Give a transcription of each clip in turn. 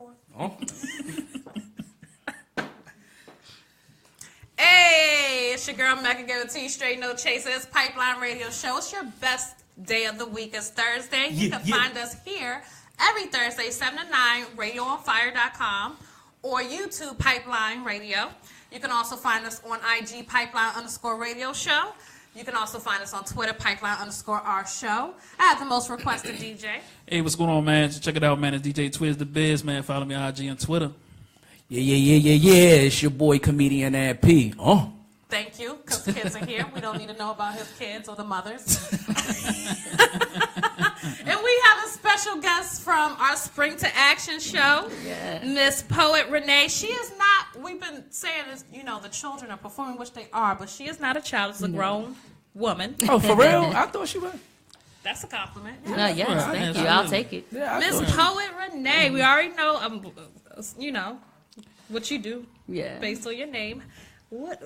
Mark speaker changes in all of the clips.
Speaker 1: Oh.
Speaker 2: Hey, it's your girl Mecca giving to you straight no chases Pipeline Radio Show. It's your best day of the week. It's Thursday. You can find us here every Thursday, 7 to 9, RadioOnFire.com or YouTube Pipeline Radio. You can also find us on IG Pipeline_Radio Show. You can also find us on Twitter, Pipeline_our show. I have the most requested DJ.
Speaker 3: Hey, what's going on, man? Check it out, man. It's DJ Twiz the Biz, man. Follow me on IG and Twitter.
Speaker 1: Yeah. It's your boy, Comedian Ad P. Oh.
Speaker 2: Thank you, because kids are here. We don't need to know about his kids or the mothers. And we have a special guest from our Spring to Action show, Miss Poet Renae. She is not, we've been saying this, the children are performing, which they are, but she is not a child. It's a grown woman.
Speaker 1: Oh, for real? I thought she was.
Speaker 2: That's a compliment.
Speaker 4: Yes, thank you. I'll take it.
Speaker 1: Yeah,
Speaker 2: Miss Poet Renae, we already know, what you do based on your name.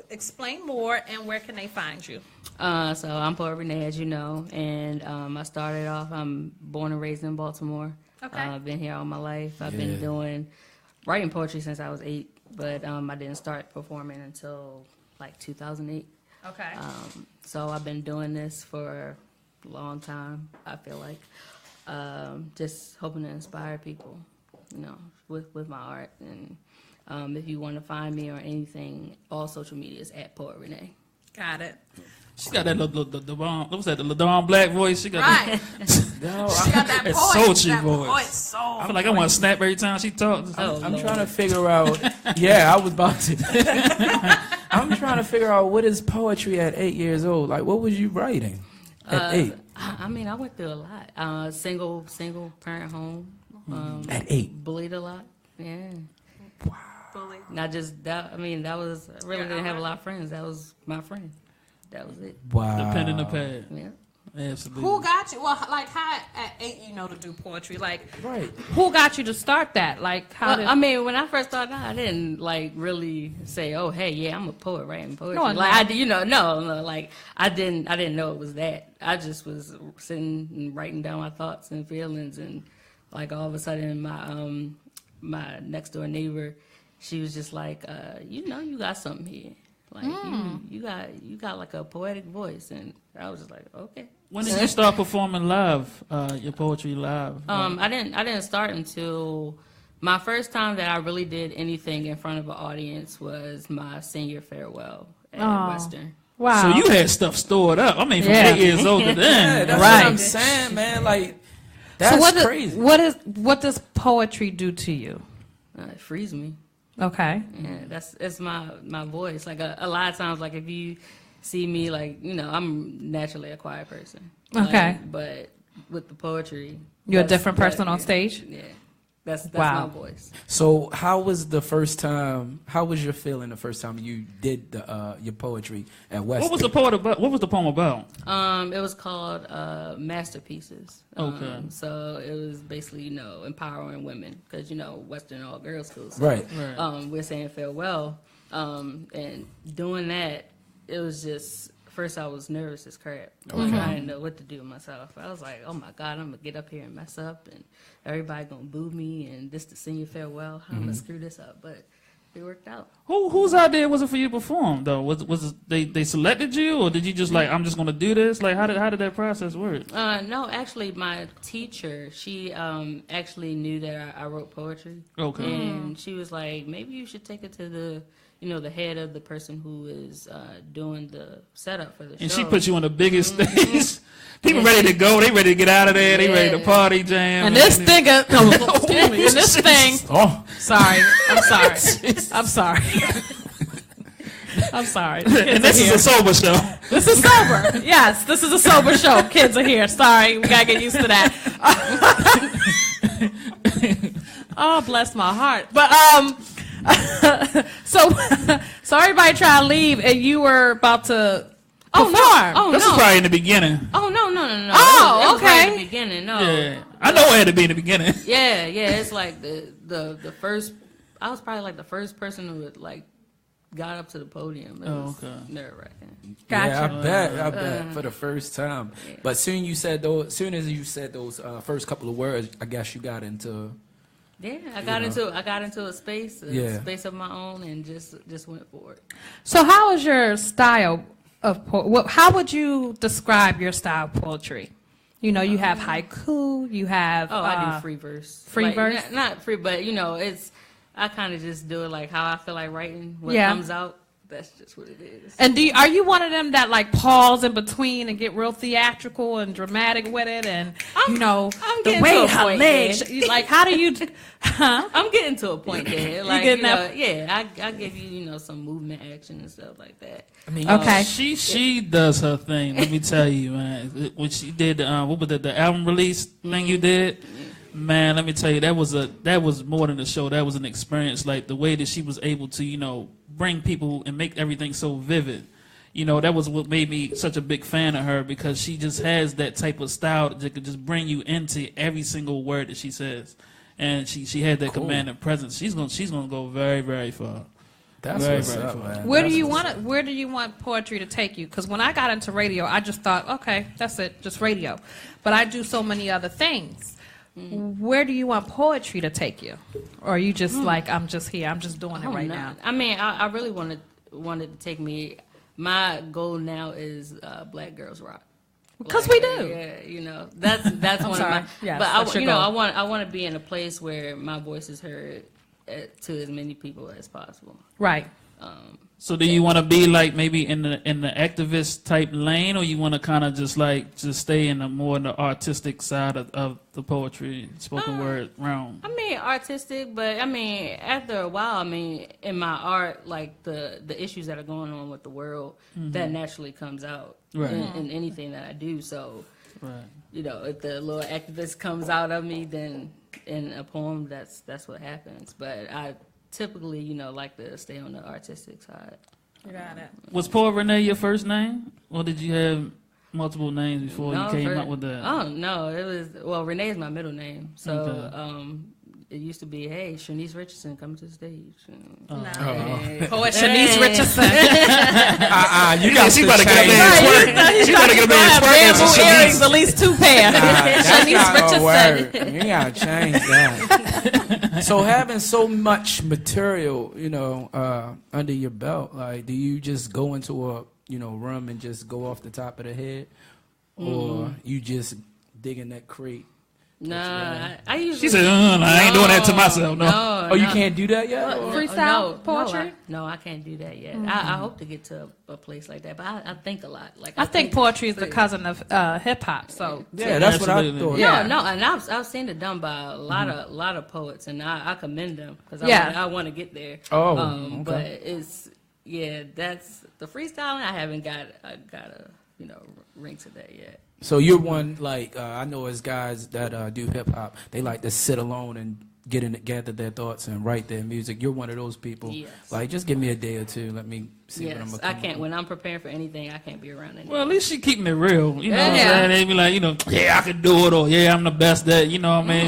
Speaker 2: Explain more, and where can they find you?
Speaker 4: So I'm Poet Renae, as you know, and I started off, I'm born and raised in Baltimore.
Speaker 2: Okay.
Speaker 4: I've been here all my life. I've been writing poetry since I was 8, but I didn't start performing until like 2008.
Speaker 2: Okay.
Speaker 4: So I've been doing this for a long time, I feel like. Just hoping to inspire people, with my art. And if you want to find me or anything, all social media is at Poet Renae.
Speaker 2: Got it.
Speaker 3: She got that the LaDawn Black voice. She got
Speaker 2: Right.
Speaker 3: She
Speaker 2: got that
Speaker 3: sultry
Speaker 2: voice.
Speaker 3: voice. I feel like I want to snap every time she talks.
Speaker 1: I'm trying to figure out. Yeah, I was about to. I'm trying to figure out what is poetry at 8 years old. Like, what was you writing at 8?
Speaker 4: I went through a lot. Single parent home.
Speaker 1: At 8.
Speaker 4: Bullied a lot. Yeah.
Speaker 1: Wow.
Speaker 2: Bully.
Speaker 4: Not just that. That was. I really didn't have a lot of friends. That was my friend. That was it.
Speaker 1: Wow.
Speaker 3: The pen and the pad.
Speaker 4: Yeah.
Speaker 3: Absolutely.
Speaker 2: Who got you? Well, like, how at 8 to do poetry? Like,
Speaker 1: Right.
Speaker 2: who got you to start that? Like, how did...
Speaker 4: when I first started out, I didn't really say, "Oh, hey, yeah, I'm a poet writing poetry."
Speaker 2: No,
Speaker 4: no. Like, I didn't know it was that. I just was sitting and writing down my thoughts and feelings, and like all of a sudden, my next door neighbor, she was just like, you got something here. Like you got like a poetic voice, and I was just like, okay.
Speaker 3: When did you start performing live? Your poetry live?
Speaker 4: I didn't start until my first time that I really did anything in front of an audience was my senior farewell at Western.
Speaker 2: Wow.
Speaker 3: So you had stuff stored up. From 8 years old to then.
Speaker 1: That's what I'm saying, man. Like, that's crazy.
Speaker 2: What does poetry do to you?
Speaker 4: It frees me.
Speaker 2: Okay.
Speaker 4: Yeah, it's my voice. Like a lot of times, like if you see me, like I'm naturally a quiet person.
Speaker 2: Okay.
Speaker 4: But with the poetry,
Speaker 2: You're a different person on stage.
Speaker 4: Yeah, that's
Speaker 2: Wow.
Speaker 4: my voice.
Speaker 1: So, how was the first time? How was your feeling the first time you did your poetry at Western?
Speaker 3: What was the poem about? What was the poem about?
Speaker 4: It was called Masterpieces.
Speaker 3: Okay.
Speaker 4: So it was basically, empowering women because Western all girls school. So,
Speaker 1: Right.
Speaker 4: We're saying farewell, and doing that, it was just. First, I was nervous as crap. Like, I didn't know what to do with myself. I was like, oh my God, I'm going to get up here and mess up, and everybody going to boo me, and this the senior farewell. I'm going to screw this up. But it worked out.
Speaker 3: Whose idea was it for you to perform, though? Was it, they selected you, or did you just like, I'm just going to do this? Like, how did that process work?
Speaker 4: No, actually, my teacher, she actually knew that I wrote poetry.
Speaker 3: Okay.
Speaker 4: And she was like, maybe you should take it to the the head of the person who is doing the setup for the show.
Speaker 3: And she put you on the biggest stage. People ready to go. They ready to get out of there. They ready to party jam.
Speaker 2: And this thing, excuse me, and this thing.
Speaker 1: Oh,
Speaker 2: Sorry, I'm sorry. I'm sorry. I'm sorry.
Speaker 3: And this is a sober show.
Speaker 2: This is sober. Yes, this is a sober show. Kids are here. Sorry, we gotta get used to that. Oh, bless my heart. But so everybody tried to leave, and you were about to perform.
Speaker 3: This was probably in the beginning.
Speaker 4: Oh no.
Speaker 2: Oh,
Speaker 4: it was
Speaker 2: okay.
Speaker 4: right in the beginning. No.
Speaker 3: Yeah. I know it had to be in the beginning.
Speaker 4: Yeah. It's like the first. I was probably like the first person who like got up to the podium. It was nerve-wracking.
Speaker 2: Gotcha.
Speaker 1: Yeah, I bet for the first time.
Speaker 4: Yeah.
Speaker 1: But soon as you said those first couple of words, I guess you got into
Speaker 4: Yeah, I got into a space of my own, and just went for it.
Speaker 5: So how is your style of how would you describe your style of poetry? You know, you have haiku, you have
Speaker 4: I do free verse.
Speaker 5: Free verse?
Speaker 4: Not free, but I kind of just do it like how I feel like writing. What comes out, that's just what it is.
Speaker 5: And are you one of them that like pause in between and get real theatrical and dramatic with it? And
Speaker 4: I'm
Speaker 5: the way her legs, like how do you?
Speaker 4: I'm getting to a point there. Like I give you some movement action and stuff like that.
Speaker 3: I mean,
Speaker 5: okay.
Speaker 3: She does her thing. Let me tell you, man. When she did what was the album release thing you did? Man, let me tell you, that was more than a show. That was an experience. Like the way that she was able to, bring people and make everything so vivid. That was what made me such a big fan of her, because she just has that type of style that could just bring you into every single word that she says, and she had that commanding presence. She's gonna go very, very far.
Speaker 1: That's
Speaker 3: very,
Speaker 1: what's
Speaker 3: very
Speaker 1: up,
Speaker 3: far.
Speaker 1: man.
Speaker 5: Where do you want poetry to take you? Because when I got into radio, I just thought, okay, that's it, just radio. But I do so many other things. Where do you want poetry to take you? Or are you just like, I'm just here, I'm just doing it right now?
Speaker 4: I mean, I really wanted to take me. My goal now is Black Girls Rock.
Speaker 5: Because we do.
Speaker 4: Yeah, that's one of my.
Speaker 5: Yes,
Speaker 4: but I want to be in a place where my voice is heard to as many people as possible.
Speaker 5: Right.
Speaker 3: So do you want to be like maybe in the activist type lane, or you want to kind of just stay in the artistic side of the poetry, spoken word realm?
Speaker 4: I mean, artistic, but I mean, after a while, in my art, like the issues that are going on with the world, that naturally comes out in anything that I do. So, if the little activist comes out of me, then in a poem, that's what happens. But I typically, like to stay on the artistic side.
Speaker 5: You got it.
Speaker 3: Was Poet Renae your first name, or did you have multiple names before you came up with that?
Speaker 4: Oh no, it was Renae is my middle name, so it used to be, hey, Shanice Richardson, come to the stage.
Speaker 5: Poet Shanice Richardson.
Speaker 1: You got to get
Speaker 5: twerk. She got to get a man bamboo earrings, at least 2 pairs. Shanice Richardson.
Speaker 1: You got to change that. So having so much material, under your belt, like, do you just go into a, room and just go off the top of the head, or you just dig in that crate?
Speaker 4: Nah, I usually.
Speaker 3: She said, I ain't doing that to myself. No.
Speaker 1: You can't do that yet?
Speaker 5: Freestyle poetry?
Speaker 4: No, I can't do that yet. I hope to get to a place like that, but I think a lot. Like
Speaker 5: I think poetry is the cousin of hip hop. So
Speaker 1: that's what I thought.
Speaker 4: No, and I've seen it done by a lot of poets, and I commend them because I want to get there.
Speaker 1: Okay.
Speaker 4: But that's the freestyling. I haven't got a ring to that yet.
Speaker 1: So you're one, like, I know as guys that do hip hop, they like to sit alone and gather their thoughts and write their music. You're one of those people.
Speaker 4: Yes.
Speaker 1: Like, just give me a day or two. Let me see what I'm going to
Speaker 4: I can't. When I'm preparing for anything, I can't be around anyone.
Speaker 3: Well, at least she keeping it real. You know what I'm saying? They be like, I can do it, or I'm the best at,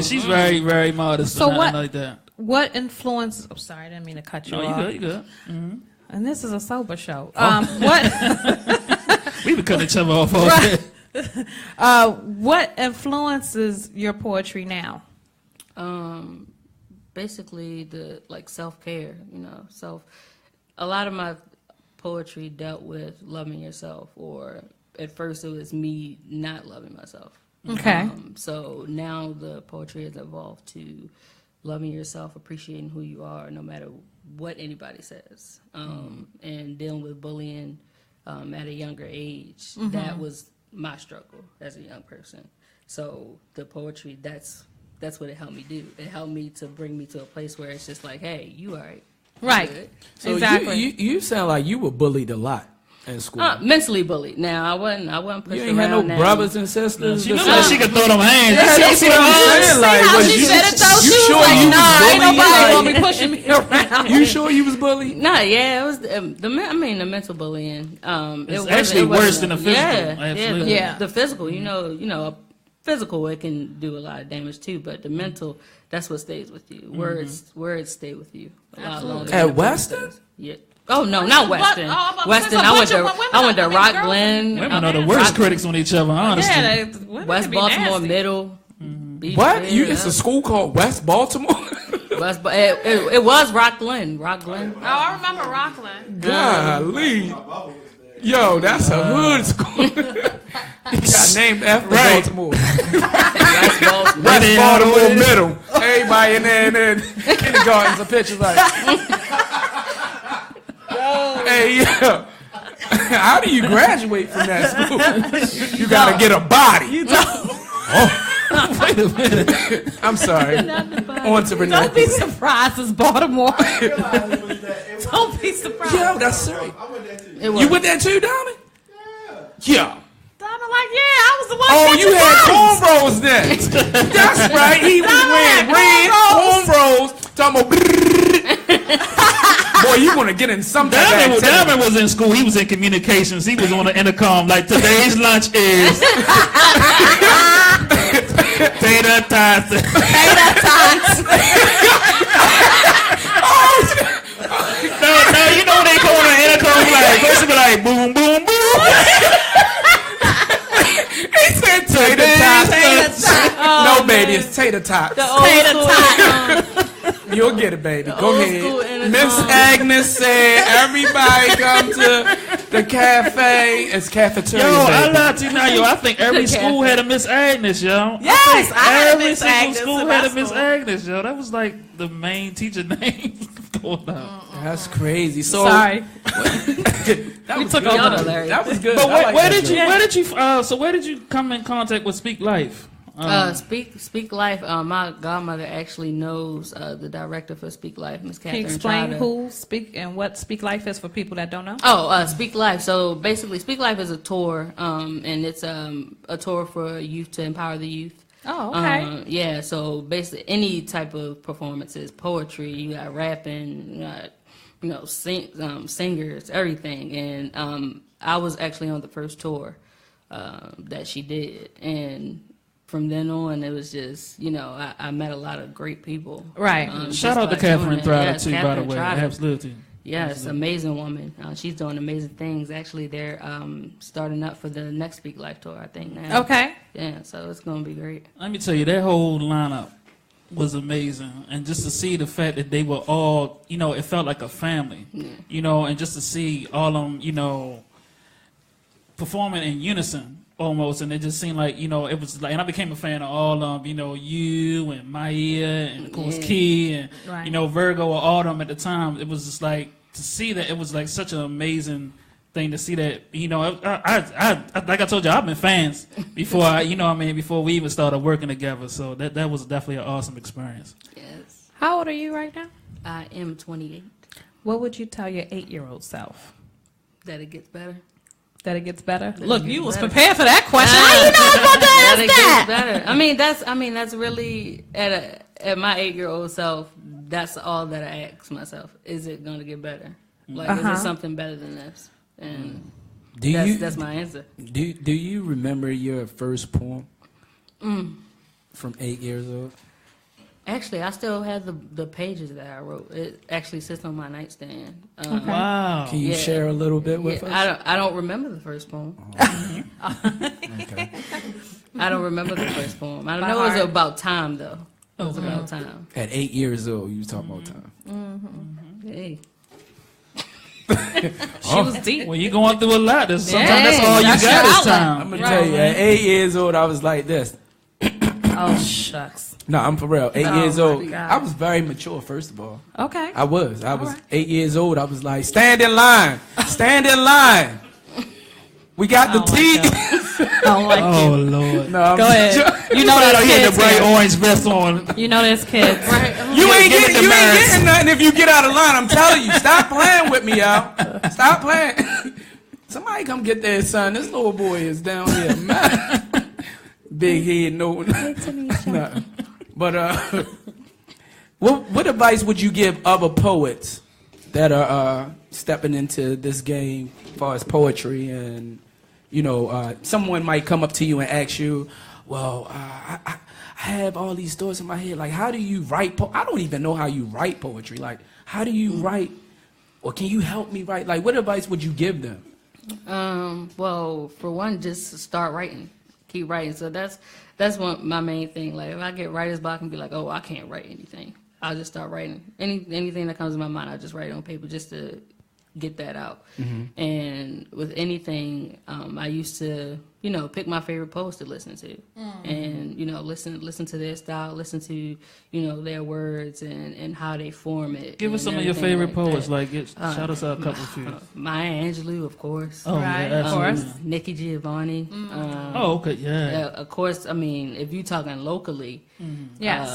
Speaker 3: She's very, very modest.
Speaker 5: So
Speaker 3: what? Like that.
Speaker 5: What influence? I'm sorry, I didn't mean to cut you off.
Speaker 3: You good. Mm-hmm.
Speaker 5: And this is a sober show. What?
Speaker 3: We been cutting each other off all day.
Speaker 5: What influences your poetry now?
Speaker 4: Basically the self-care, a lot of my poetry dealt with loving yourself, or at first it was me not loving myself.
Speaker 5: Okay.
Speaker 4: So now the poetry has evolved to loving yourself, appreciating who you are, no matter what anybody says, and dealing with bullying at a younger age. That was my struggle as a young person. So the poetry, that's what it helped me do. It helped me to bring me to a place where it's just like, hey, you all right.
Speaker 5: Right.
Speaker 1: So
Speaker 5: exactly.
Speaker 1: You sound like you were bullied a lot in school.
Speaker 4: Mentally bullied. Now I wasn't pushed around.
Speaker 1: You ain't had no brothers and sisters.
Speaker 3: She looked like she could throw them hands.
Speaker 1: That's what I'm saying. Like,
Speaker 5: how she said it though?
Speaker 1: You
Speaker 5: She
Speaker 1: sure
Speaker 5: was like,
Speaker 1: you
Speaker 5: nah,
Speaker 1: was
Speaker 5: ain't
Speaker 1: bullied?
Speaker 5: nobody gonna be pushing me around.
Speaker 1: You sure you was bullied?
Speaker 4: Nah, yeah, it was the mental bullying.
Speaker 3: It's actually worse than the physical. Absolutely.
Speaker 4: The physical, physical, it can do a lot of damage too, but the mental, that's what stays with you. Words stay with you a lot longer.
Speaker 1: At Western?
Speaker 4: Yeah. Oh no, not Western. Western. I went to Rock Glen.
Speaker 3: Women are the worst critics on each other, honestly.
Speaker 5: Yeah,
Speaker 4: West Baltimore Middle.
Speaker 1: What? It's a school called West Baltimore?
Speaker 4: but it was Rock Glen. Rock Glen.
Speaker 2: Oh, I remember Rockland.
Speaker 1: Golly. Yo, that's a hood school. Got named after Baltimore.
Speaker 4: That's Baltimore.
Speaker 1: West Baltimore Middle. Everybody in there and then kindergartens are pictures like. Hey, yeah. How do you graduate from that school? You gotta get a body.
Speaker 5: You don't.
Speaker 3: Wait a minute.
Speaker 1: I'm sorry. On to Renae.
Speaker 5: Don't be surprised, it's Baltimore. Don't be surprised.
Speaker 1: Yo, that's serious.
Speaker 4: It was.
Speaker 1: You went there too, Diamond? Yeah.
Speaker 2: Donna, like, yeah, I was the one.
Speaker 1: Oh,
Speaker 2: catching
Speaker 1: you had
Speaker 2: cornrows.
Speaker 1: cornrows then. That's right. He was wearing red cornrows. Talking about. Boy, you want to get in some type of activity.
Speaker 3: Diamond was in school. He was in communications. He was on the intercom like, today's lunch is tater tots.
Speaker 5: Tater tots.
Speaker 3: No, you know when they go on the intercom like, first they be like, boom, boom, boom.
Speaker 1: He said tater tots. No, baby, it's tater tots.
Speaker 5: Tater tots.
Speaker 1: You'll get it, baby. Go
Speaker 4: school
Speaker 1: ahead. Miss Agnes said, everybody come to the cafe. It's cafeteria,
Speaker 3: Yo, I
Speaker 1: baby.
Speaker 3: lied to you now, yo. I think every school had a Miss Agnes, yo.
Speaker 5: Yes, I had
Speaker 3: Every
Speaker 5: Miss
Speaker 3: single
Speaker 5: Agnes
Speaker 3: school
Speaker 5: in
Speaker 3: had
Speaker 5: my
Speaker 3: a Miss
Speaker 5: school.
Speaker 3: Agnes, yo. That was like the main teacher name going on.
Speaker 1: That's crazy. So,
Speaker 5: Sorry.
Speaker 1: that was
Speaker 5: took
Speaker 1: good.
Speaker 5: over.
Speaker 4: Hilarious.
Speaker 1: That was good.
Speaker 3: But
Speaker 1: I like
Speaker 3: where
Speaker 1: that
Speaker 3: did you,
Speaker 1: joke.
Speaker 3: where did you come in contact with Speak Life?
Speaker 4: Speak Life. My godmother actually knows the director for Speak Life, Miss
Speaker 5: Can you
Speaker 4: Catherine
Speaker 5: explain
Speaker 4: Trotter.
Speaker 5: who Speak and what Speak Life is for people that don't know?
Speaker 4: Speak Life. So basically, Speak Life is a tour, and it's a tour for youth to empower the youth.
Speaker 5: Oh, okay.
Speaker 4: Yeah. So basically, any type of performances, poetry, you got rapping, you got singers, everything. And I was actually on the first tour that she did, and from then on, it was just, I met a lot of great people.
Speaker 5: Right.
Speaker 3: Shout out to Catherine Trotter, too, by the way. Absolutely.
Speaker 4: Yes, amazing woman. She's doing amazing things. Actually, they're starting up for the next Speak Life tour, I think, now.
Speaker 5: Okay.
Speaker 4: Yeah, so it's going to be great.
Speaker 3: Let me tell you, that whole lineup was amazing. And just to see the fact that they were all, it felt like a family. Yeah. And just to see all of them, performing in unison. Almost, and it just seemed like it was like, and I became a fan of all of them. You and Maya, and of course Key, and
Speaker 5: right.
Speaker 3: Virgo, or all of them at the time. It was just like to see that it was like such an amazing thing to see that. I like I told you, I've been fans before before we even started working together. So that was definitely an awesome experience.
Speaker 4: Yes.
Speaker 5: How old are you right now?
Speaker 4: I am 28.
Speaker 5: What would you tell your 8-year-old self?
Speaker 4: That it gets better.
Speaker 5: That it gets better?
Speaker 4: That
Speaker 5: Look,
Speaker 4: it
Speaker 5: you
Speaker 4: gets
Speaker 5: was
Speaker 4: better.
Speaker 5: prepared for that question. How you know about
Speaker 4: That it
Speaker 5: that?
Speaker 4: gets better. That's really at my 8-year-old self. That's all that I ask myself. Is it going to get better? Like, is there something better than this? And that's my answer.
Speaker 1: Do you remember your first poem from 8 years old?
Speaker 4: Actually, I still have the pages that I wrote. It actually sits on my nightstand.
Speaker 3: Wow.
Speaker 1: Can you share a little bit with us?
Speaker 4: I don't remember the first poem.
Speaker 1: Okay.
Speaker 4: I don't remember the first poem. I know it was about time, though. It was about time.
Speaker 1: At 8 years old, you was talking about time.
Speaker 4: Hey.
Speaker 5: She was deep.
Speaker 3: When you're going through a lot, sometimes
Speaker 4: Dang,
Speaker 3: that's all you
Speaker 5: that's
Speaker 3: got
Speaker 5: your
Speaker 3: is
Speaker 5: outlet.
Speaker 3: time.
Speaker 1: I'm gonna tell you, at 8 years old, I was like this.
Speaker 5: Oh, shucks.
Speaker 1: No, I'm for real. 8
Speaker 5: Oh,
Speaker 1: years
Speaker 5: my
Speaker 1: old.
Speaker 5: God.
Speaker 1: I was very mature, first of all.
Speaker 5: Okay.
Speaker 1: I was
Speaker 5: right.
Speaker 1: 8 years old. I was like, stand in line. Stand in line. We got the tea.
Speaker 5: Don't like
Speaker 3: Oh,
Speaker 5: you.
Speaker 3: Lord.
Speaker 1: No, I'm
Speaker 5: Go ahead. You know
Speaker 3: He
Speaker 5: there's
Speaker 3: had the
Speaker 5: kids
Speaker 3: bright
Speaker 5: here.
Speaker 3: orange vest on.
Speaker 5: You know there's kids.
Speaker 1: You ain't
Speaker 3: Give it
Speaker 1: getting
Speaker 3: to Maris.
Speaker 1: nothing if you get out of line. I'm telling you. Stop playing with me, y'all. Stop playing. Somebody come get that son. This little boy is down here. Man. Big head, no. Nothing. But what advice would you give other poets that are stepping into this game as far as poetry? And someone might come up to you and ask you, well, I have all these thoughts in my head. Like, how do you write? I don't even know how you write poetry. Like, how do you write? Or can you help me write? Like, what advice would you give them?
Speaker 4: Well, for one, just start writing. Keep writing. So that's my main thing. Like, if I get writer's block and be like, oh, I can't write anything. I'll just start writing. Anything that comes to my mind, I'll just write it on paper just to get that out. And with anything, I used to, pick my favorite poets to listen to, and listen to their style, listen to their words and how they form it.
Speaker 3: Give us some of your favorite poets. Shout us out a couple of you.
Speaker 4: Maya Angelou, of course.
Speaker 3: Oh,
Speaker 5: Right,
Speaker 3: yeah,
Speaker 5: of course.
Speaker 3: absolutely.
Speaker 4: Nikki Giovanni.
Speaker 3: Okay, yeah.
Speaker 4: Of course, I mean, if you're talking locally,
Speaker 5: Yes.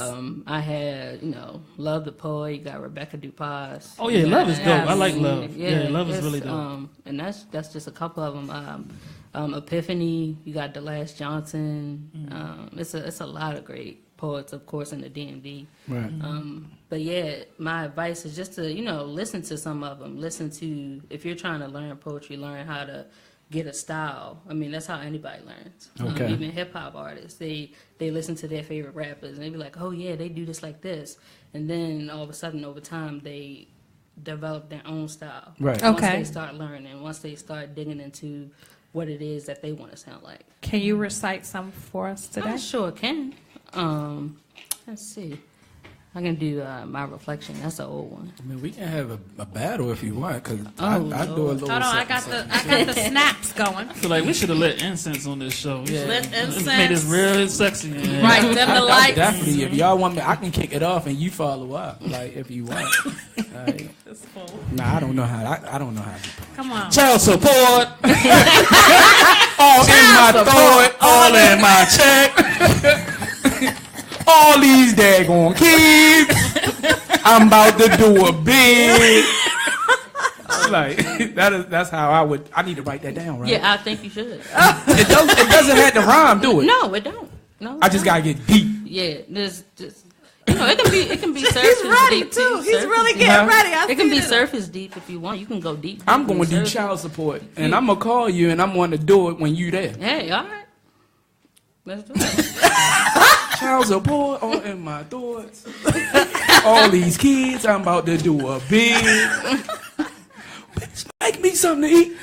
Speaker 4: I had, Love the Poet, you got Rebecca Dupas.
Speaker 3: Oh, yeah, Love is dope.
Speaker 5: Yes.
Speaker 3: I like Love. Yeah, Love is really dope.
Speaker 4: And that's just a couple of them. Epiphany, you got DeLash Johnson. It's a lot of great poets, of course, in the DMV.
Speaker 1: Right.
Speaker 4: But yeah, my advice is just to, listen to some of them. Listen to, if you're trying to learn poetry, learn how to get a style. I mean, that's how anybody learns.
Speaker 1: Okay.
Speaker 4: Even hip hop artists, they listen to their favorite rappers and they be like, oh yeah, they do this like this. And then all of a sudden, over time, they develop their own style.
Speaker 1: Right.
Speaker 4: Once
Speaker 5: Okay.
Speaker 4: they start learning, once they start digging into what it is that they want to sound like.
Speaker 5: Can you recite some for us today?
Speaker 4: I sure can. Let's see. I can do My Reflection. That's an old one.
Speaker 1: I mean, we can have a battle if you want, because
Speaker 4: Oh,
Speaker 1: I do a
Speaker 4: Lord.
Speaker 1: little.
Speaker 5: Hold on, I got the snaps going.
Speaker 3: I feel like we should have lit incense on this show.
Speaker 1: Yeah.
Speaker 5: Lit
Speaker 3: It made this
Speaker 5: incense.
Speaker 3: real sexy. Yeah.
Speaker 5: Right, them the lights.
Speaker 1: Definitely, if y'all want me, I can kick it off and you follow up, like if you want. Like, nah, I don't know how. I don't know how to do it.
Speaker 5: Come on.
Speaker 3: Child support.
Speaker 1: All in my throat, all in my check. All these daggone kids. I'm about to do a bid. Like that's how I need to write that down, right?
Speaker 4: Yeah, I think you should.
Speaker 1: It doesn't have to rhyme, do it.
Speaker 4: No, it don't. No,
Speaker 1: I just gotta get deep.
Speaker 4: Yeah, there's just it can be surface deep too.
Speaker 5: He's really
Speaker 1: Huh?
Speaker 5: getting ready. I
Speaker 4: It can
Speaker 5: see
Speaker 4: be
Speaker 5: it.
Speaker 4: surface deep if you want. You can go deep.
Speaker 1: I'm
Speaker 4: deep in
Speaker 1: gonna do
Speaker 4: surface.
Speaker 1: child support, and I'm gonna call you, and I'm gonna do it when you there.
Speaker 4: Hey, all right. Let's do it.
Speaker 1: Child support all in my thoughts. All these kids, I'm about to do a bid. Bitch, make me something to eat.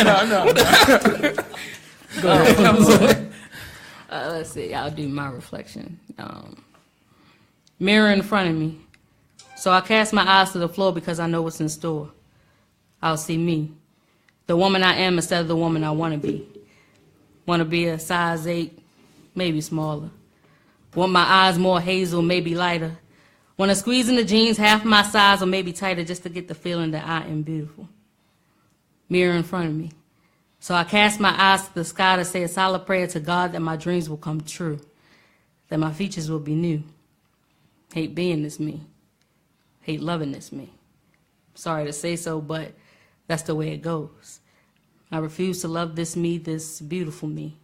Speaker 1: No. Go ahead.
Speaker 4: Let's see. I'll do My Reflection. Mirror in front of me. So I cast my eyes to the floor because I know what's in store. I'll see me, the woman I am instead of the woman I want to be. Want to be a size 8, maybe smaller. Want my eyes more hazel, maybe lighter. Want to squeeze in the jeans half my size or maybe tighter just to get the feeling that I am beautiful. Mirror in front of me. So I cast my eyes to the sky to say a solid prayer to God that my dreams will come true, that my features will be new. Hate being this me. Hate loving this me. Sorry to say so, but that's the way it goes. I refuse to love this me, this beautiful me.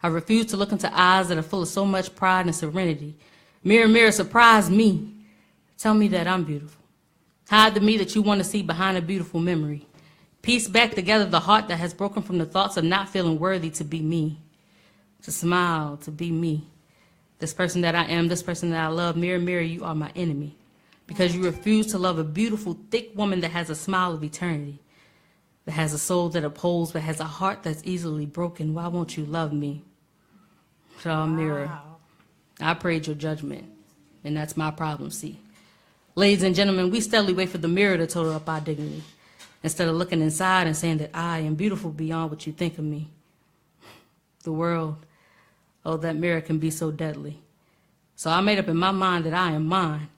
Speaker 4: I refuse to look into eyes that are full of so much pride and serenity. Mirror, mirror, surprise me. Tell me that I'm beautiful. Hide the me that you want to see behind a beautiful memory. Piece back together the heart that has broken from the thoughts of not feeling worthy to be me. To smile, to be me. This person that I am, this person that I love. Mirror, mirror, you are my enemy. Because you refuse to love a beautiful, thick woman that has a smile of eternity. That has a soul that upholds, but has a heart that's easily broken. Why won't you love me? So, mirror, I prayed your judgment, and that's my problem, see. Ladies and gentlemen, we steadily wait for the mirror to total up our dignity, instead of looking inside and saying that I am beautiful beyond what you think of me. The world, oh, that mirror can be so deadly. So I made up in my mind that I am mine,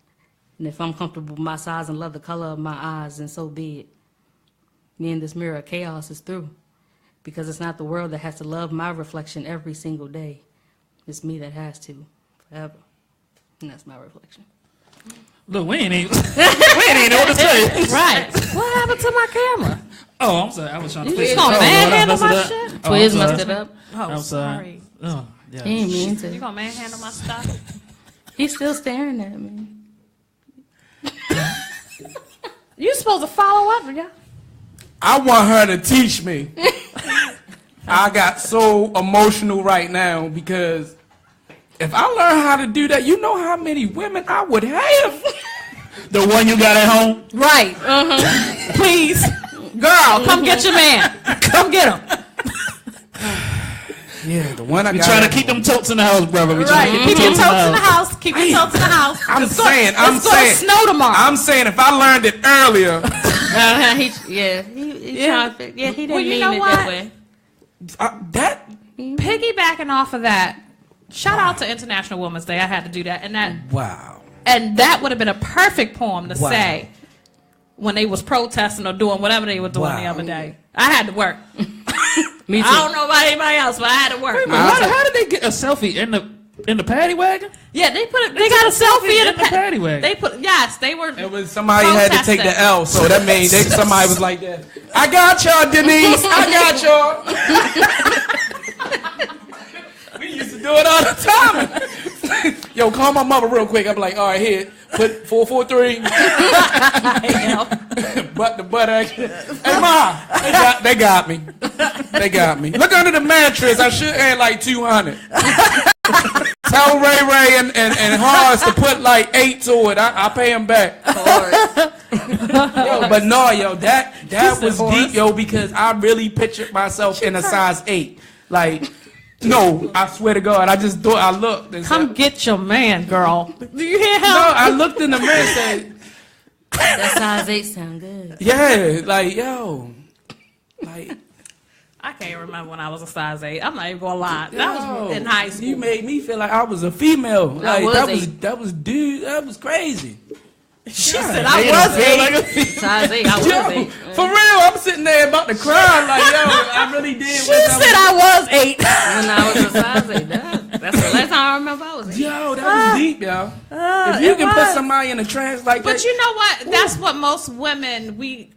Speaker 4: and if I'm comfortable with my size and love the color of my eyes, then so be it. Me and this mirror of chaos is through, because it's not the world that has to love my reflection every single day. It's me that has to, forever. And that's my reflection.
Speaker 3: Look, we ain't even know what to say.
Speaker 5: Right. What happened to my camera?
Speaker 3: Oh, I'm sorry. I was trying to
Speaker 5: You
Speaker 3: fix
Speaker 5: just gonna
Speaker 3: it.
Speaker 5: manhandle
Speaker 3: Did I
Speaker 5: my
Speaker 3: mess it
Speaker 5: shit?
Speaker 3: up? Oh,
Speaker 4: Twiz
Speaker 3: I'm
Speaker 4: messed
Speaker 3: sorry.
Speaker 4: it up.
Speaker 5: Oh,
Speaker 3: I'm sorry. Oh, yeah.
Speaker 4: He ain't mean to.
Speaker 5: You gonna manhandle my stuff?
Speaker 4: He's still staring at me.
Speaker 5: You supposed to follow up, yeah?
Speaker 1: I want her to teach me. I got so emotional right now because if I learn how to do that, you know how many women I would have.
Speaker 3: The one you got at home?
Speaker 5: Right. Please. Girl, come get your man. Come get him.
Speaker 1: Yeah, the one I
Speaker 3: We
Speaker 1: got.
Speaker 3: trying to keep them totes in the house, brother. We trying to
Speaker 5: Right. Keep your totes in the house. Keep your totes in the house.
Speaker 1: I'm
Speaker 5: It's
Speaker 1: saying,
Speaker 5: it's gonna snow tomorrow.
Speaker 1: I'm saying, if I learned it earlier,
Speaker 4: He trying to, he didn't
Speaker 5: Well, you
Speaker 4: mean
Speaker 5: know
Speaker 4: it
Speaker 5: what?
Speaker 4: that way.
Speaker 1: that
Speaker 5: Piggybacking off of that, shout out to International Women's Day. I had to do that, and
Speaker 1: wow.
Speaker 5: that would have been a perfect poem to
Speaker 1: Wow.
Speaker 5: say when they was protesting or doing whatever they were doing the
Speaker 1: Wow.
Speaker 5: other day. I had to work.
Speaker 4: Me too.
Speaker 5: I don't know about anybody else, but I had to work.
Speaker 3: How did they get a selfie in the paddy wagon?
Speaker 5: Yeah, they got a selfie in the
Speaker 3: paddy wagon.
Speaker 5: They were.
Speaker 1: It was somebody had to take the
Speaker 5: protesting.
Speaker 1: L, so that means somebody was like that. I got y'all, Denise. I got y'all. We used to do it all the time. Yo, call my mother real quick. I'm like, all right, here, put 443. But the butt action. Hey, Ma, they got me. They got me. Look under the mattress. I should add like 200. Tell Ray and Horace to put like 8 to it. I pay him back. Yo, but no, yo, that was deep, yo, because I really pictured myself in a size 8. Like, no, I swear to God, I just thought, I looked and
Speaker 5: Come
Speaker 1: said,
Speaker 5: get your man, girl. Do you hear him?
Speaker 1: no, I looked in the mirror and said,
Speaker 4: That size 8 sound good.
Speaker 1: yeah, like, yo, like,
Speaker 5: I can't remember when I was a size 8. I'm not even gonna lie. That was in high school.
Speaker 1: You made me feel like I was a female. Like,
Speaker 4: was
Speaker 1: that
Speaker 4: 8.
Speaker 1: that was crazy.
Speaker 5: She said I was 8.
Speaker 4: Size 8, I was
Speaker 1: Yo,
Speaker 4: 8.
Speaker 1: for real, I'm sitting there about to cry. Like, yo, I really did.
Speaker 5: She said I was 8.
Speaker 4: When I was a size 8, that's the last time I remember I was 8.
Speaker 1: Yo, that was deep, yo. If you can put somebody in a trance like that.
Speaker 5: But you know what? That's what most women, we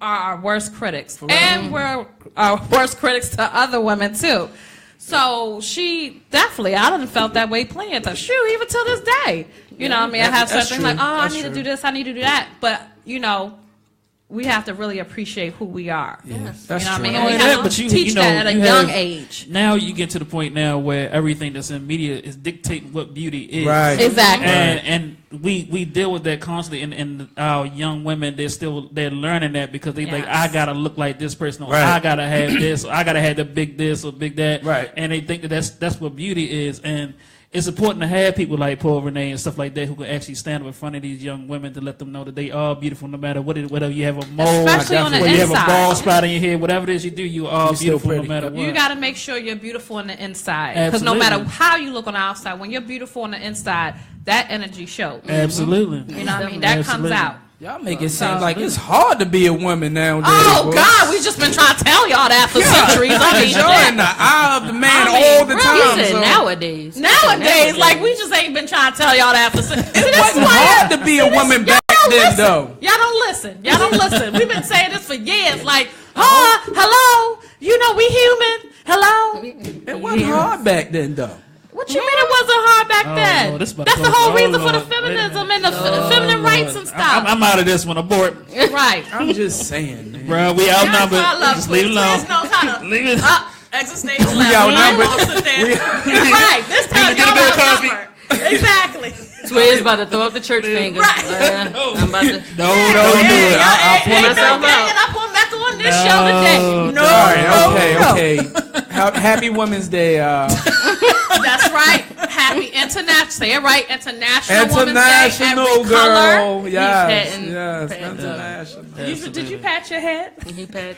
Speaker 5: are our worst critics. And we're our worst critics to other women, too. So she definitely, I done felt that way playing to shoot even till this day. You know what I mean? I have
Speaker 1: that's
Speaker 5: something like,
Speaker 1: true.
Speaker 5: I
Speaker 1: That's
Speaker 5: need to
Speaker 1: true.
Speaker 5: do this, I need to do that. But, you know, we have to really appreciate who we are.
Speaker 1: Yeah, that's
Speaker 5: You know what I
Speaker 1: true.
Speaker 5: mean?
Speaker 3: Not
Speaker 5: And we
Speaker 3: only
Speaker 5: have
Speaker 3: that,
Speaker 5: to
Speaker 3: but
Speaker 5: teach that at a
Speaker 3: you
Speaker 5: young
Speaker 3: have-
Speaker 5: age.
Speaker 3: Now you get to the point now where everything that's in media is dictating what beauty is.
Speaker 1: Right.
Speaker 5: Exactly.
Speaker 3: And we deal with that constantly, and our young women, they're learning that because they like,
Speaker 5: Yes.
Speaker 3: I gotta look like this person, or
Speaker 1: Right.
Speaker 3: I gotta have this, or I gotta have the big this or big that,
Speaker 1: Right.
Speaker 3: and they think that that's what beauty is. And it's important to have people like Poet Renae and stuff like that who can actually stand up in front of these young women to let them know that they are beautiful no matter whatever you have a mole,
Speaker 5: Especially on the
Speaker 3: whether you have a
Speaker 5: inside.
Speaker 3: ball spot on your head, whatever it is you do, you are
Speaker 1: You're still
Speaker 3: beautiful no
Speaker 1: pretty.
Speaker 3: matter what.
Speaker 5: You got to make sure you're beautiful on the inside. Because no
Speaker 3: Absolutely.
Speaker 5: matter how you look on the outside, when you're beautiful on the inside, that energy shows.
Speaker 3: Absolutely.
Speaker 5: You know what I mean? That
Speaker 3: Absolutely.
Speaker 5: comes out.
Speaker 1: Y'all make it seem like it's hard to be a woman nowadays.
Speaker 5: Oh,
Speaker 1: boy.
Speaker 5: God, we just been trying to tell y'all that for centuries. I mean,
Speaker 1: Y'all in the eye of the man
Speaker 5: I mean,
Speaker 1: all the
Speaker 5: really,
Speaker 4: You
Speaker 1: time.
Speaker 4: said
Speaker 1: So
Speaker 4: nowadays.
Speaker 5: nowadays, like, we just ain't been trying to tell y'all that for centuries. See,
Speaker 1: it
Speaker 5: that's
Speaker 1: wasn't
Speaker 5: why
Speaker 1: hard to be a woman back
Speaker 5: don't
Speaker 1: then,
Speaker 5: listen.
Speaker 1: though.
Speaker 5: Y'all don't listen. Y'all don't listen. We've been saying this for years. Like, hello, you know we human. Hello.
Speaker 1: It wasn't hard back then, though.
Speaker 5: What you mean it wasn't hard back
Speaker 3: Oh,
Speaker 5: then?
Speaker 3: Lord, this about
Speaker 5: That's
Speaker 3: to
Speaker 5: the
Speaker 3: go-
Speaker 5: whole
Speaker 3: oh,
Speaker 5: reason for the
Speaker 3: Lord.
Speaker 5: feminism and the feminine rights and stuff.
Speaker 3: I'm out of this one. Abort.
Speaker 5: Right.
Speaker 1: I'm just saying, man.
Speaker 3: Bro, we
Speaker 5: That's
Speaker 3: outnumbered.
Speaker 5: why I love
Speaker 3: Just leave it alone.
Speaker 5: Twins knows how to
Speaker 3: Leave it.
Speaker 5: existential
Speaker 1: We
Speaker 5: level.
Speaker 1: outnumbered.
Speaker 5: Y'all sit there. Right. This time
Speaker 3: Get a
Speaker 5: y'all
Speaker 3: bit of coffee.
Speaker 5: outnumbered. Exactly.
Speaker 4: Twiz about to throw up the church finger.
Speaker 5: Right.
Speaker 4: I'm about to.
Speaker 3: No, don't do it.
Speaker 1: I'll pull
Speaker 5: Ain't
Speaker 4: myself
Speaker 5: no
Speaker 4: out.
Speaker 5: banging up on back on this show today. No.
Speaker 1: All right, okay. Happy Women's Day.
Speaker 5: That's right. Happy International. Say it right. International Women's Day.
Speaker 1: International
Speaker 5: Every color.
Speaker 1: girl. Yes,
Speaker 4: patting-
Speaker 1: yes.
Speaker 4: patting
Speaker 1: International.
Speaker 5: Did you pat your head?
Speaker 4: He pat.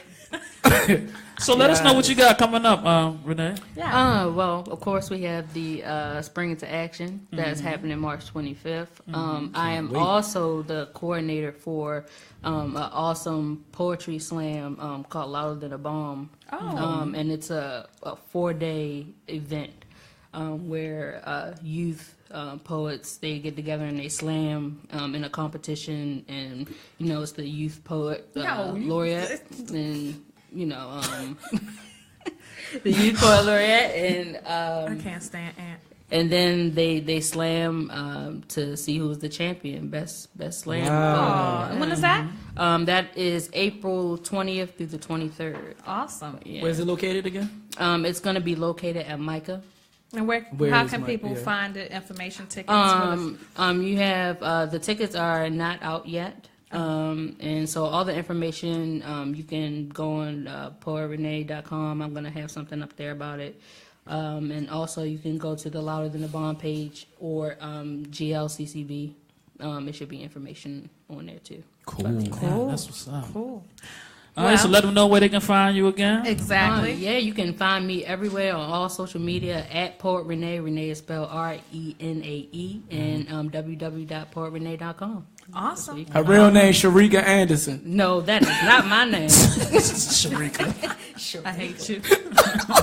Speaker 3: So let us know what you got coming up, Renee.
Speaker 4: Well, of course, we have the Spring into Action that's happening March 25th. I am also the coordinator for an awesome poetry slam called Louder Than a Bomb. And it's a 4-day event where youth poets, they get together and they slam in a competition, and it's the youth poet laureate, and the youth poet laureate, and
Speaker 5: I can't stand Ant.
Speaker 4: and then they slam to see who's the champion, best slam.
Speaker 5: Oh, when is that?
Speaker 4: That is April 20th through the 23rd.
Speaker 5: Awesome.
Speaker 4: Yeah.
Speaker 1: Where's it located again?
Speaker 4: It's going to be located at Micah.
Speaker 5: And
Speaker 1: Where
Speaker 5: how
Speaker 1: is
Speaker 5: can
Speaker 1: my-
Speaker 5: people
Speaker 1: yeah.
Speaker 5: find the information, tickets?
Speaker 4: You have the tickets are not out yet. And so all the information, you can go on poetrenae.com. I'm going to have something up there about it. And also you can go to the Louder Than the Bomb page or GLCCB. It should be information on there too.
Speaker 3: Cool. Man, that's what's up.
Speaker 5: Cool.
Speaker 3: All right, so let them know where they can find you again.
Speaker 5: Exactly.
Speaker 4: Yeah, you can find me everywhere on all social media at Poet Renae. Renae is spelled RENAE, and www.poetrenae.com.
Speaker 5: Awesome.
Speaker 1: Her real name, Sharika Anderson.
Speaker 4: No, that is not my name.
Speaker 3: Sharika.
Speaker 5: I hate you.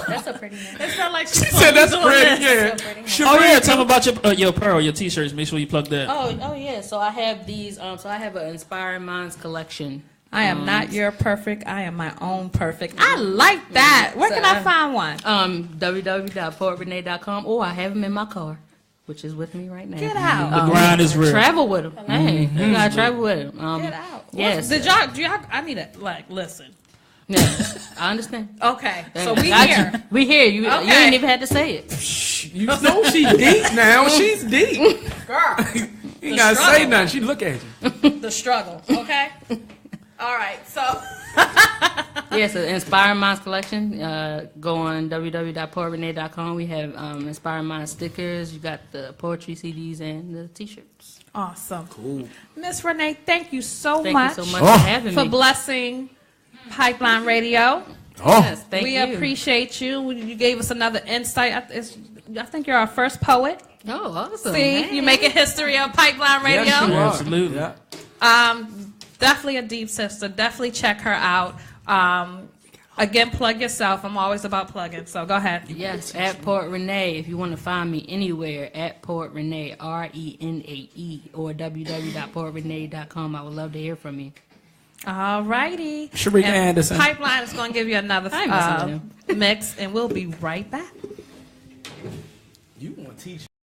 Speaker 4: That's a pretty name.
Speaker 5: It's not like
Speaker 1: She said that's pretty, yeah.
Speaker 3: Oh yeah, tell them about your pearl, your t-shirts. Make sure you plug that.
Speaker 4: Oh yeah. So I have these. So I have an Inspiring Minds collection.
Speaker 5: I am not your perfect. I am my own perfect. I like that. Where can I find one?
Speaker 4: www.poetrenae.com, or I have them in my car, which is with me right now.
Speaker 5: Get out.
Speaker 3: The grind is real.
Speaker 4: Travel with them. Hey, you gotta travel with them.
Speaker 5: Get out.
Speaker 4: Yes.
Speaker 5: Did y'all? Do y'all? I need to listen.
Speaker 4: Yeah, I understand.
Speaker 5: Okay. So we
Speaker 4: Got
Speaker 5: here.
Speaker 4: you. We here. You
Speaker 5: Okay.
Speaker 4: ain't even had to say it.
Speaker 1: You know she's deep now. She's deep.
Speaker 5: Girl.
Speaker 1: You gotta say nothing. She look at you.
Speaker 5: The struggle. Okay. All right. So.
Speaker 4: Yes, the Inspiring Minds collection. Go on www.poetrenae.com. We have Inspiring Minds stickers. You got the poetry CDs and the T-shirts.
Speaker 5: Awesome. Cool. Miss Renee, thank you so
Speaker 4: Thank
Speaker 5: much.
Speaker 4: you so much for having
Speaker 5: for
Speaker 4: me.
Speaker 5: blessing Pipeline Radio.
Speaker 4: Yes, thank
Speaker 5: we
Speaker 4: you.
Speaker 5: appreciate you. You gave us another insight. I think you're our first poet.
Speaker 4: Oh, awesome.
Speaker 5: See,
Speaker 4: Hey.
Speaker 5: you're making history on Pipeline Radio.
Speaker 1: Yes, you are.
Speaker 3: Absolutely.
Speaker 1: Yeah.
Speaker 5: Definitely a deep sister. Definitely check her out. Again, plug yourself. I'm always about plugging, so go ahead.
Speaker 4: Yes, at Poet Renae. If you want to find me anywhere, at Poet Renae, RENAE, or www.poetrenae.com. I would love to hear from you.
Speaker 5: All righty.
Speaker 1: Sharika Anderson.
Speaker 5: Pipeline is going to give you another
Speaker 4: I ain't messing with
Speaker 5: mix, and we'll be right back.
Speaker 1: You want to teach